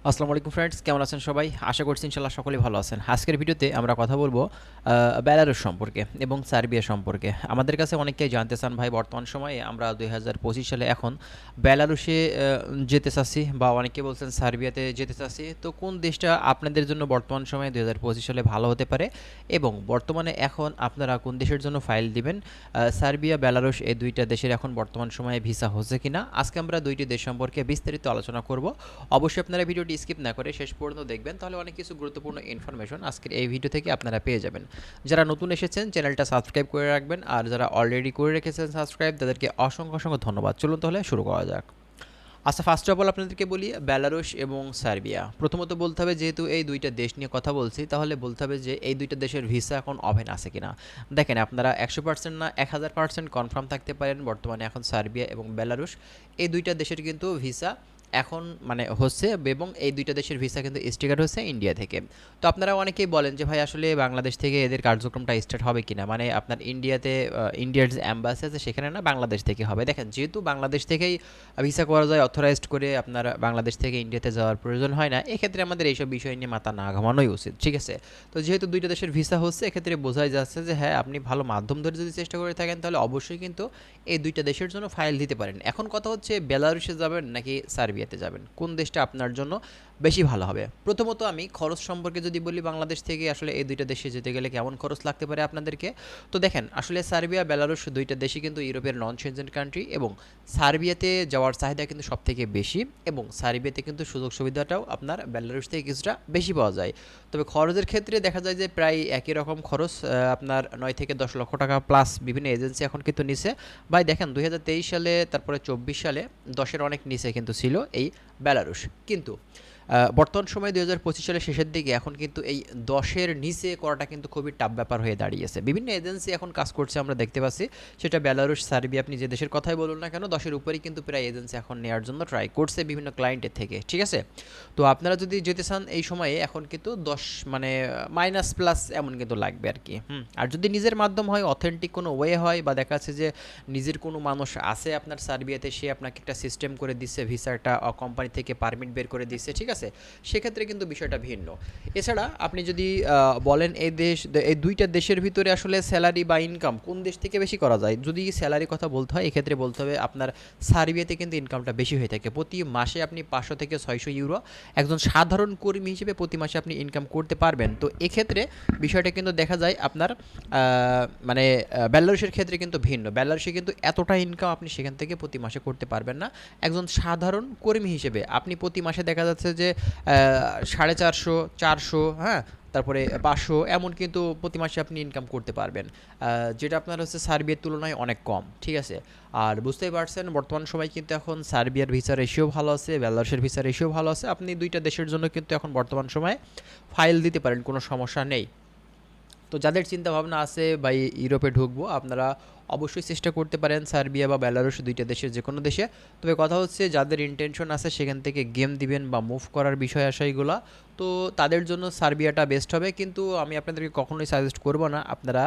আসসালামু আলাইকুম ফ্রেন্ডস, কেমন আছেন সবাই? আশা করছি ইনশাল্লাহ সকলেই ভালো আছেন। আজকের ভিডিওতে আমরা কথা বলবো বেলারুশ সম্পর্কে এবং সার্বিয়া সম্পর্কে। আমাদের কাছে অনেকেই জানতে চান, ভাই বর্তমান সময়ে আমরা 2025 সালে এখন বেলারুশে যেতে চাচ্ছি, বা অনেকে বলছেন সার্বিয়াতে যেতে চাচ্ছি। তো কোন দেশটা আপনাদের জন্য বর্তমান সময়ে 2025 সালে ভালো হতে পারে, এবং বর্তমানে এখন আপনারা কোন দেশের জন্য ফাইল দিবেন? সার্বিয়া, বেলারুশ এই দুইটা দেশের এখন বর্তমান সময়ে ভিসা হচ্ছে কিনা, আজকে আমরা দুইটি দেশ সম্পর্কে বিস্তারিত আলোচনা করব। অবশ্যই আপনারা ভিডিওটি স্কিপ না করে শেষ পর্যন্ত দেখবেন, তাহলে অনেক কিছু গুরুত্বপূর্ণ ইনফরমেশন আজকের এই ভিডিও থেকে আপনারা পেয়ে যাবেন। যারা নতুন এসেছেন চ্যানেলটা সাবস্ক্রাইব করে রাখবেন, আর যারা অলরেডি করে রেখেছেন সাবস্ক্রাইব তাদেরকে অসংখ্য অসংখ্য ধন্যবাদ। চলুন তাহলে শুরু করা যাক। আচ্ছা, ফার্স্ট অফ অল আপনাদেরকে বলি বেলারুশ এবং সার্বিয়া। প্রথমত বলতে হবে, যেহেতু এই দুইটা দেশ নিয়ে কথা বলছি, তাহলে বলতে হবে যে এই দুইটা দেশের ভিসা এখন ওপেন আছে কিনা। দেখেন, আপনারা 100% না 1000% কনফার্ম থাকতে পারেন বর্তমানে এখন সার্বিয়া এবং বেলারুশ এই দুইটা দেশের কিন্তু ভিসা এখন মানে হচ্ছে, এবং এই দুইটা দেশের ভিসা কিন্তু স্টিকার হচ্ছে ইন্ডিয়া থেকে। তো আপনারা অনেকেই বলেন যে ভাই আসলে বাংলাদেশ থেকে এদের কার্যক্রমটা স্টার্ট হবে কিনা, মানে আপনার ইন্ডিয়াতে ইন্ডিয়ার যে অ্যাম্বাসি আছে সেখানে না বাংলাদেশ থেকে হবে। দেখেন, যেহেতু বাংলাদেশ থেকেই ভিসা করা যায় অথরাইজড করে, আপনার বাংলাদেশ থেকে ইন্ডিয়াতে যাওয়ার প্রয়োজন হয় না। এক্ষেত্রে আমাদের এইসব বিষয় নিয়ে মাথা না ঘামানোই উচিত, ঠিক আছে? তো যেহেতু দুইটা দেশের ভিসা হচ্ছে, এক্ষেত্রে বোঝাই যাচ্ছে যে হ্যাঁ, আপনি ভালো মাধ্যম ধরে যদি চেষ্টা করে থাকেন তাহলে অবশ্যই কিন্তু এই দুইটা দেশের জন্য ফাইল দিতে পারেন। এখন কথা হচ্ছে বেলারুশে যাবেন নাকি সার্বিয়াতে যাবেন, কোন দেশটা আপনার জন্য বেশি ভালো হবে। প্রথমত আমি খরচ সম্পর্কে যদি বলি, বাংলাদেশ থেকে আসলে এই দুইটা দেশে যেতে গেলে কেমন খরচ লাগতে পারে আপনাদেরকে। তো দেখেন, আসলে সার্বিয়া, বেলারুশ দুইটা দেশই কিন্তু ইউরোপের নন সেনজেন কান্ট্রি, এবং সার্বিয়াতে যাওয়ার চাহিদা কিন্তু সবথেকে বেশি, এবং সার্বিয়াতে কিন্তু সুযোগ সুবিধাটাও আপনার বেলারুশ থেকে কিছুটা বেশি পাওয়া যায়। তবে খরচের ক্ষেত্রে দেখা যায় যে প্রায় একই রকম খরচ, আপনার 9 থেকে 10 লক্ষ টাকা প্লাস বিভিন্ন এজেন্সি এখন কিন্তু নিছে। ভাই দেখেন, 2023 সালে, তারপরে 24 সালে 10-এর অনেক নিচে কিন্তু ছিল এই বেলারুশ। কিন্তু বর্তমান সময়ে 2025 সালের শেষের দিকে এখন কিন্তু এই 10-এর নিচে করাটা কিন্তু খুবই টাফ ব্যাপার হয়ে দাঁড়িয়েছে। বিভিন্ন এজেন্সি এখন কাজ করছে, আমরা দেখতে পাচ্ছি। সেটা বেলারুশ, সার্বিয়া, আপনি যে দেশের কথাই বলুন না কেন, 10-এর উপরেই কিন্তু প্রায় এজেন্সি এখন নেওয়ার জন্য ট্রাই করছে বিভিন্ন ক্লায়েন্টের থেকে, ঠিক আছে? তো আপনারা যদি যেতে চান এই সময়ে, এখন কিন্তু 10 মানে মাইনাস প্লাস এমন কিন্তু লাগবে আর কি। আর যদি নিজের মাধ্যম হয়, অথেন্টিক কোনো ওয়ে হয়, বা দেখা যাচ্ছে যে নিজের কোনো মানুষ আছে আপনার সার্বিয়াতে, সে আপনাকে একটা সিস্টেম করে দিচ্ছে, ভিসাটা কোম্পানি থেকে পারমিট বের করে দিচ্ছে, ঠিক আছে? সেক্ষেত্রে কিন্তু বিষয়টা ভিন্ন। এছাড়া আপনি যদি বলেন এই দুইটা দেশের ভিতরে আসলে স্যালারি বা ইনকাম কোন দেশ থেকে বেশি করা যায়, যদি স্যালারি কথা বলতে হয়, এক্ষেত্রে বলতে হবে আপনার সার্বিয়াতে কিন্তু ইনকামটা বেশি হয়ে থাকে। প্রতি মাসে আপনি 500 থেকে 600 ইউরো একজন সাধারণ কর্মী হিসেবে প্রতি মাসে আপনি ইনকাম করতে পারবেন। তো এক্ষেত্রে বিষয়টা কিন্তু দেখা যায় আপনার মানে বেলারুশের ক্ষেত্রে কিন্তু ভিন্ন। বেলারুশে কিন্তু এতটা ইনকাম আপনি সেখান থেকে প্রতি মাসে করতে পারবেন না। একজন সাধারণ কর্মী হিসেবে আপনি প্রতি মাসে দেখা যাচ্ছে যে 450, 400, হ্যাঁ, তারপরে 500 এমন কিন্তু প্রতি মাসে আপনি ইনকাম করতে পারবেন, যেটা আপনার হচ্ছে সার্বিয়ার তুলনায় অনেক কম, ঠিক আছে? আর বুঝতেই পারছেন বর্তমান সময় কিন্তু এখন সার্বিয়ার ভিসা রেশিও ভালো আছে, বেলারুশের ভিসা রেশিও ভালো আছে। আপনি দুইটা দেশের জন্য কিন্তু এখন বর্তমান সময়ে ফাইল দিতে পারেন, কোনো সমস্যা নেই। তো যাদের চিন্তাভাবনা আছে বা ইউরোপে ঢুকবো, আপনারা অবশ্যই চেষ্টা করতে পারেন সার্বিয়া বা বেলারুশ দুইটা দেশের যে কোনো দেশে। তবে কথা হচ্ছে, যাদের ইন্টেনশন আছে সেখান থেকে গেম দিবেন বা মুভ করার বিষয় আশাইগুলো, তো তাদের জন্য সার্বিয়াটা বেস্ট হবে। কিন্তু আমি আপনাদেরকে কখনোই সাজেস্ট করব না আপনারা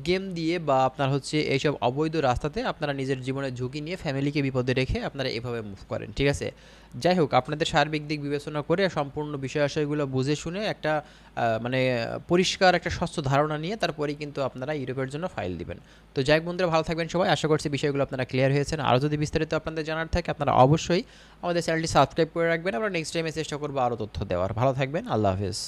গেম দিয়ে বা আপনার হচ্ছে এইসব অবৈধ রাস্তাতে আপনারা নিজের জীবনের ঝুঁকি নিয়ে ফ্যামিলিকে বিপদে রেখে আপনারা এভাবে মুভ করেন, ঠিক আছে? যাই হোক, আপনাদের সার্বিক দিক বিবেচনা করে সম্পূর্ণ বিষয় আশয়গুলো বুঝে শুনে একটা মানে পরিষ্কার একটা স্বচ্ছ ধারণা নিয়ে তারপরেই কিন্তু আপনারা ইউরোপের জন্য ফাইল দিবেন। তো যাই হোক বন্ধুরা, ভালো থাকবেন সবাই। আশা করছি বিষয়গুলো আপনারা ক্লিয়ার হয়েছেন। আরও যদি বিস্তারিত আপনাদের জানার থাকে, আপনারা অবশ্যই আমাদের চ্যানেলটি সাবস্ক্রাইব করে রাখবেন। আমরা নেক্সট টাইমে চেষ্টা করবো আরও তথ্য দেওয়ার। ভালো থাকবেন, আল্লাহ হাফেজ।